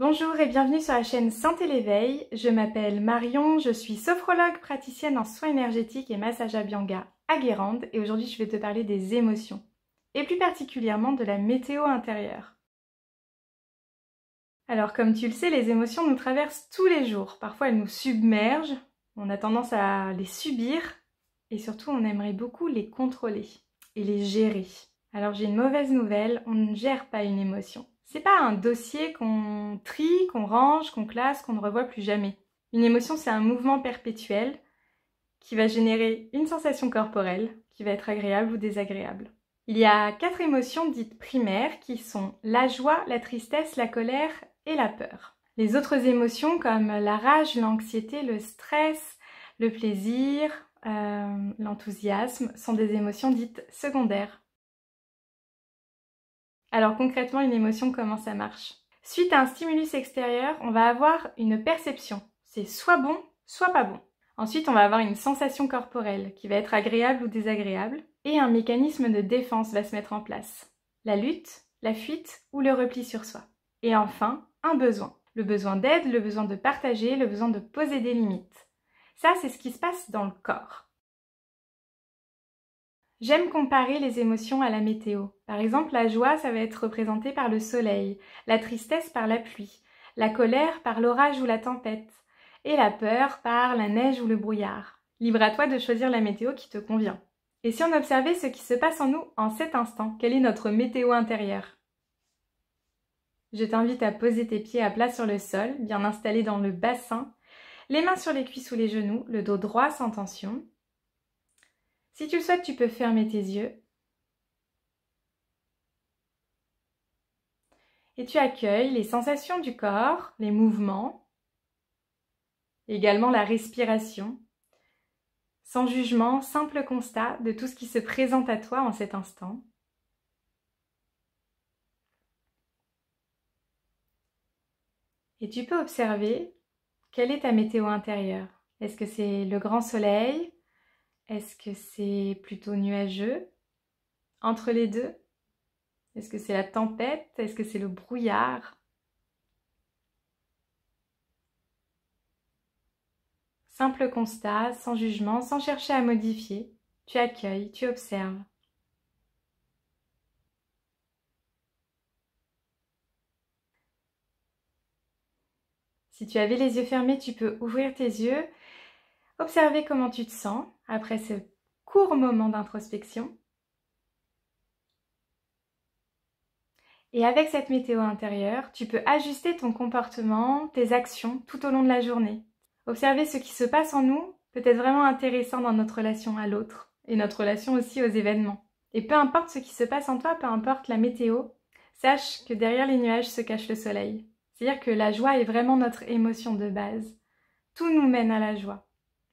Bonjour et bienvenue sur la chaîne Santé l'éveil. Je m'appelle Marion, je suis sophrologue praticienne en soins énergétiques et massage Abhyanga à Guérande et aujourd'hui je vais te parler des émotions et plus particulièrement de la météo intérieure. Alors comme tu le sais, les émotions nous traversent tous les jours. Parfois elles nous submergent, on a tendance à les subir et surtout on aimerait beaucoup les contrôler et les gérer. Alors j'ai une mauvaise nouvelle, on ne gère pas une émotion. C'est pas un dossier qu'on trie, qu'on range, qu'on classe, qu'on ne revoit plus jamais. Une émotion, c'est un mouvement perpétuel qui va générer une sensation corporelle qui va être agréable ou désagréable. Il y a 4 émotions dites primaires qui sont la joie, la tristesse, la colère et la peur. Les autres émotions comme la rage, l'anxiété, le stress, le plaisir, l'enthousiasme sont des émotions dites secondaires. Alors concrètement, une émotion, comment ça marche? Suite à un stimulus extérieur, on va avoir une perception. C'est soit bon, soit pas bon. Ensuite, on va avoir une sensation corporelle qui va être agréable ou désagréable. Et un mécanisme de défense va se mettre en place. La lutte, la fuite ou le repli sur soi. Et enfin, un besoin. Le besoin d'aide, le besoin de partager, le besoin de poser des limites. Ça, c'est ce qui se passe dans le corps. J'aime comparer les émotions à la météo. Par exemple, la joie, ça va être représenté par le soleil, la tristesse par la pluie, la colère par l'orage ou la tempête, et la peur par la neige ou le brouillard. Libre à toi de choisir la météo qui te convient. Et si on observait ce qui se passe en nous en cet instant, quelle est notre météo intérieure? Je t'invite à poser tes pieds à plat sur le sol, bien installés dans le bassin, les mains sur les cuisses ou les genoux, le dos droit sans tension. Si tu le souhaites, tu peux fermer tes yeux. Et tu accueilles les sensations du corps, les mouvements, également la respiration, sans jugement, simple constat de tout ce qui se présente à toi en cet instant. Et tu peux observer quelle est ta météo intérieure. Est-ce que c'est le grand soleil? Est-ce que c'est plutôt nuageux? Entre les deux? Est-ce que c'est la tempête? Est-ce que c'est le brouillard? Simple constat, sans jugement, sans chercher à modifier. Tu accueilles, tu observes. Si tu avais les yeux fermés, tu peux ouvrir tes yeux, observer comment tu te sens après ce court moment d'introspection. Et avec cette météo intérieure, tu peux ajuster ton comportement, tes actions tout au long de la journée. Observer ce qui se passe en nous peut être vraiment intéressant dans notre relation à l'autre et notre relation aussi aux événements. Et peu importe ce qui se passe en toi, peu importe la météo, sache que derrière les nuages se cache le soleil. C'est-à-dire que la joie est vraiment notre émotion de base. Tout nous mène à la joie.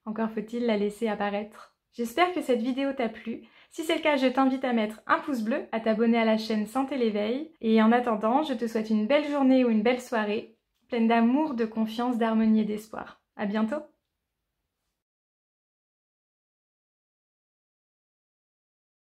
Encore faut-il la laisser apparaître. J'espère que cette vidéo t'a plu. Si c'est le cas, je t'invite à mettre un pouce bleu, à t'abonner à la chaîne Santé l'éveil. Et en attendant, je te souhaite une belle journée ou une belle soirée, pleine d'amour, de confiance, d'harmonie et d'espoir. À bientôt!